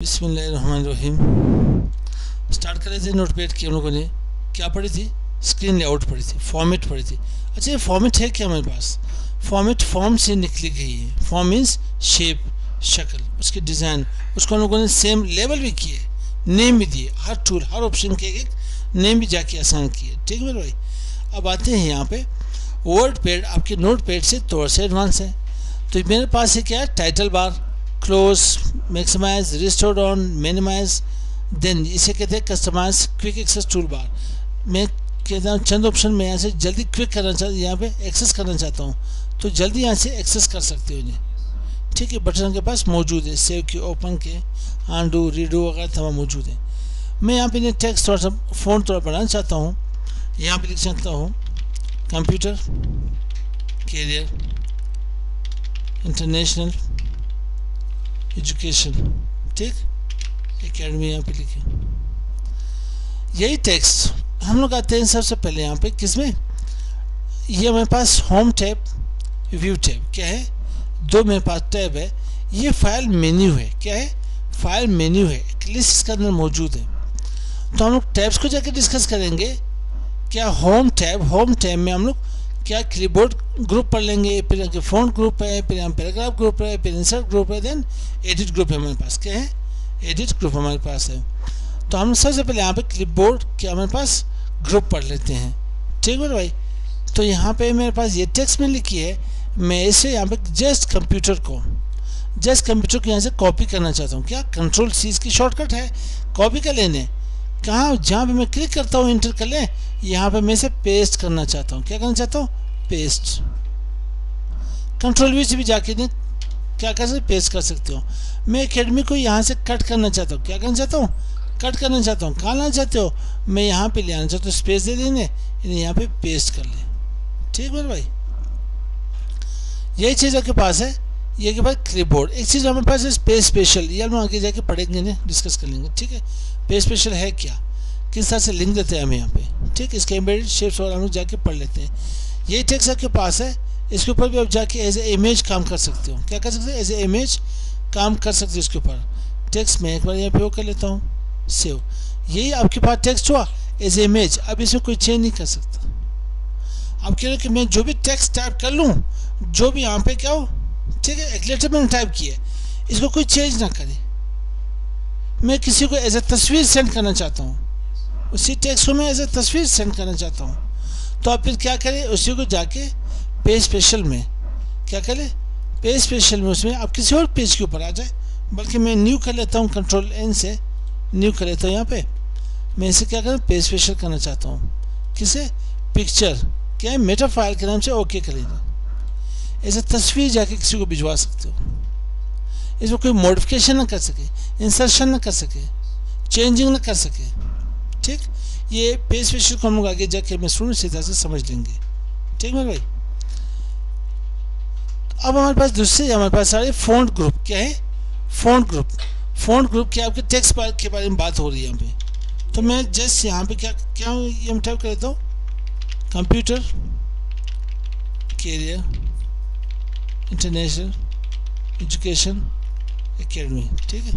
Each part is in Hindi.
बिस्मिल्लाहिर्रहमानिर्रहीम। स्टार्ट कर रहे थे नोटपैड की। हम लोगों ने क्या पढ़ी थी? स्क्रीन लेआउट पढ़ी थी, फॉर्मेट पढ़ी थी। अच्छा, ये फॉर्मेट है क्या हमारे पास? फॉर्मेट फॉर्म से निकली गई है। फॉर्म मीन्स शेप, शक्ल, उसकी डिज़ाइन। उसको हम लोगों ने सेम लेवल भी किए, नेम भी दिए। हर टूल, हर ऑप्शन के एक नेम भी जाके आसान किए। ठीक है मेरे भाई। अब आते हैं यहाँ पे वर्ड पैड। आपके नोट पैड से थोड़ा सा एडवांस है। तो मेरे पास है क्या? Title bar, close, maximise, restore on, minimise. Then इसे कहते हैं customise quick access tool bar. मैं कहता हूँ चंद ऑप्शन में यहाँ से जल्दी क्विक करना चाहता हूँ, यहाँ पे एक्सेस करना चाहता हूँ, तो जल्दी यहाँ से एक्सेस कर सकते हो इन्हें। ठीक है, बटन के पास मौजूद है, सेव के, ओपन के, आंडू, रीडू वगैरह तमाम मौजूद है। मैं यहाँ पे इन्हें टेक्स्ट थोड़ा सा फ़ॉन्ट थोड़ा बढ़ाना चाहता हूँ। यहाँ पे लिख सकता हूँ कंप्यूटर कैरियर इंटरनेशनल एजुकेशन, ठीक, एकेडमी यहाँ पे लिखे। यही टेक्स्ट हम लोग आते हैं सबसे पहले यहाँ पे किसमें? ये मेरे पास होम टैब, व्यू टैब। क्या है? दो मेरे पास टैब है। ये फाइल मेन्यू है। क्या है? फाइल मेन्यू है, एक लिस्ट इसके अंदर मौजूद है। तो हम लोग टैब्स को जाकर डिस्कस करेंगे। क्या होम टैब में हम लोग क्या क्लिपबोर्ड ग्रुप पढ़ लेंगे, फिर फ़ॉन्ट ग्रुप है, फिर हम पैराग्राफ ग्रुप है, फिर इंसर्ट ग्रुप है, देन एडिट ग्रुप है हमारे पास। क्या है? एडिट ग्रुप हमारे पास है। तो हम सबसे पहले यहाँ पे क्लिपबोर्ड क्या हमारे पास ग्रुप पढ़ लेते हैं। ठीक है भाई। तो यहाँ पे मेरे पास ये टेक्स्ट में लिखी है। मैं इसे यहाँ पे जस्ट कंप्यूटर को यहाँ से कॉपी करना चाहता हूँ। क्या? कंट्रोल सी इसकी शॉर्टकट है, कॉपी कर लेने। कहाँ? जहाँ पे मैं क्लिक करता हूँ इंटर कर लें, यहाँ पे मैं इसे पेस्ट करना चाहता हूँ। क्या करना चाहता हूँ? पेस्ट। कंट्रोल वी से भी जाके क्या कर सकते? पेस्ट कर सकते हो। मैं एकेडमी को यहाँ से कट करना चाहता हूँ। क्या करना चाहता हूँ? कट करना चाहता हूँ। कहाँ लाना चाहते हो? मैं यहाँ पे ले आना चाहता हूँ। स्पेस दे देंगे, इन्हें यहाँ पे पेस्ट कर लें। ठीक है भाई। यही चीज़ आपके पास है। ये के पास क्लिपबोर्ड। एक चीज़ हमारे पास है पेज स्पेशल। ये हम आगे जाके पढ़ेंगे, इन्हें डिस्कस कर लेंगे। ठीक है, पेज स्पेशल है क्या, किस तरह से लिंक देते हैं हम यहाँ पे। ठीक, इसके एम्बेडेड शेप्स और हम लोग जाके पढ़ लेते हैं। यही टेक्स्ट आपके पास है। इसके ऊपर भी आप जाके एज ए इमेज काम कर सकते हो। क्या कर सकते हो? एज ए इमेज काम कर सकते हो इसके ऊपर। टेक्स्ट में एक बार यहाँ पे वो कर लेता हूँ, सेव। यही आपके पास टेक्स्ट हुआ एज ए इमेज। अब इसमें कोई चेंज नहीं कर सकता। आप कह रहे हो कि मैं जो भी टेक्स्ट टाइप कर लूँ, जो भी यहाँ पे क्या हो, ठीक है, एक लेटर मैंने टाइप किया, इसको कोई चेंज ना करे। मैं किसी को एज ए तस्वीर सेंड करना चाहता हूँ, उसी टेक्स्ट को मैं एज ए तस्वीर सेंड करना चाहता हूँ, तो आप फिर क्या करें? उसी को जाके पेज स्पेशल में क्या करें? पेज स्पेशल में उसमें आप किसी और पेज के ऊपर आ जाए। बल्कि मैं न्यू कर लेता हूँ, कंट्रोल एन से न्यू कर लेता हूँ। यहाँ पे मैं इसे क्या करूँ? पेज स्पेशल करना चाहता हूँ। किसे? पिक्चर। क्या है? मेटा फाइल के नाम से ओके कर लेना। ऐसे तस्वीर जाके किसी को भिजवा सकते हो। इसमें कोई मॉडिफिकेशन ना कर सके, इंसर्शन ना कर सके, चेंजिंग ना कर सके। ठीक, ये पेज स्पेशल को हम लोग आगे जाके मैं सुन से तरह से समझ लेंगे। ठीक है भाई। अब हमारे पास दूसरे हमारे पास सारे फ़ॉन्ट ग्रुप। क्या है? फ़ॉन्ट ग्रुप क्या आपके टेक्स्ट के बारे में बात हो रही है यहाँ पे। तो मैं जस्ट यहाँ पे क्या क्या ये मैं टाइप कर देता हूँ, computer career international education academy. ठीक है,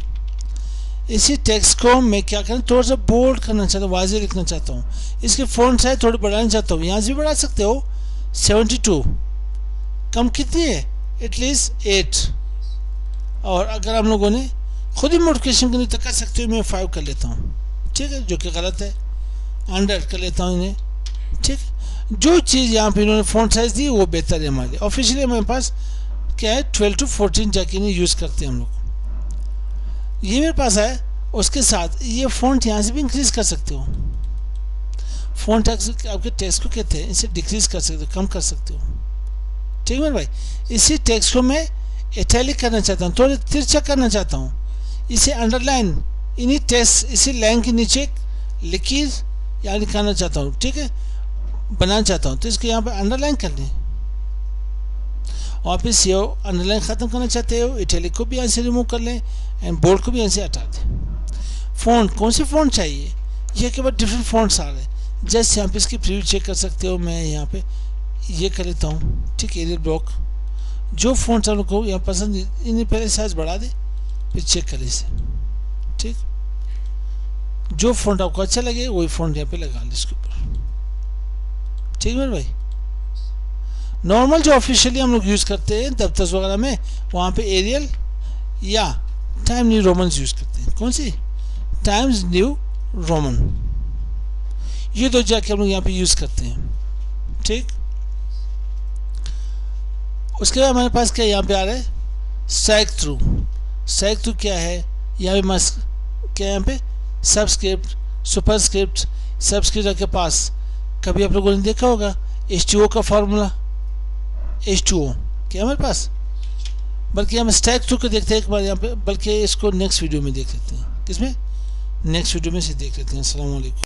इसी टेक्स्ट को मैं क्या करूँ? थोड़ा सा बोल्ड करना चाहता हूँ, वाज़े लिखना चाहता हूँ। इसके फ़ॉन्ट साइज थोड़ी बढ़ाना चाहता हूँ। यहाँ से भी बढ़ा सकते हो, 72। कम कितनी है? एटलीस्ट 8। और अगर हम लोगों ने खुद ही मॉडिफिकेशन करनी तो कर सकते हो। मैं 5 कर लेता हूँ। ठीक है, जो कि गलत है। 100 कर लेता हूँ इन्हें। ठीक, जो चीज़ यहाँ पे इन्होंने फ़ॉन्ट साइज़ दी वो बेहतर है हमारे लिए। ऑफिशियली हमारे पास क्या है? 12 to 14 जाके इन्हें यूज़ करते हैं हम लोग। ये मेरे पास है। उसके साथ ये फ़ॉन्ट यहाँ से भी इंक्रीज़ कर सकते हो। फ़ॉन्ट आपके टेक्स्ट को कहते हैं, इसे डिक्रीज़ कर सकते हो, कम कर सकते हो। ठीक है मेरे भाई। इसी टेक्स्ट को मैं इटैलिक करना चाहता हूँ, थोड़ा तिरछा करना चाहता हूँ। इसे अंडरलाइन, इन्हीं टेक्स्ट इसी लाइन के नीचे लकीर यहाँ निकालना चाहता हूँ। ठीक है, बनाना चाहता हूँ, तो इसको यहाँ पे अंडरलाइन कर लें। और फिर सी अंडरलाइन ख़त्म करना चाहते हो, इटैलिक को भी यहाँ से रिमूव कर लें एंड बोल्ड को भी यहाँ से हटा दें। फ़ॉन्ट कौन सी फ़ॉन्ट चाहिए? ये के बाद डिफरेंट फ़ॉन्ट्स आ रहे हैं। जस्ट यहाँ पे इसकी प्रीव्यू चेक कर सकते हो। मैं यहाँ पे ये कर लेता हूँ। ठीक, एरियल ब्लॉक। जो फ़ॉन्ट्स आप लोग को यहाँ पसंद, इन्हें पहले साइज़ बढ़ा दे, फिर चेक करें इसे। ठीक, जो फ़ॉन्ट आपको अच्छा लगे वही फ़ॉन्ट यहाँ पे लगा लो इसके ऊपर। ठीक मेरे भाई, नॉर्मल जो ऑफिशियली हम लोग यूज़ करते हैं दफ्तर वगैरह में, वहाँ पे एरियल या टाइम न्यू रोमन यूज़ करते हैं। कौन सी? टाइम्स न्यू रोमन, ये दो जाके हम लोग यहाँ पे यूज़ करते हैं। ठीक, उसके बाद हमारे पास क्या यहाँ पे आ रहा है? सैग थ्रू। सैग थ्रू क्या है? यहाँ पे मस्त क्या है, यहाँ पे सबस्क्रिप्ट, सुपरस्क्रिप्ट, सबस्क्रिप्ट के पास कभी आप लोगों ने देखा होगा H2O का फार्मूला, H2O क्या हमारे पास, बल्कि हम स्टैक थ्रू को देखते हैं एक बार यहाँ पे, बल्कि इसको नेक्स्ट वीडियो में देख लेते हैं। किसमें? नेक्स्ट वीडियो में से देख लेते हैं। अस्सलाम वालेकुम।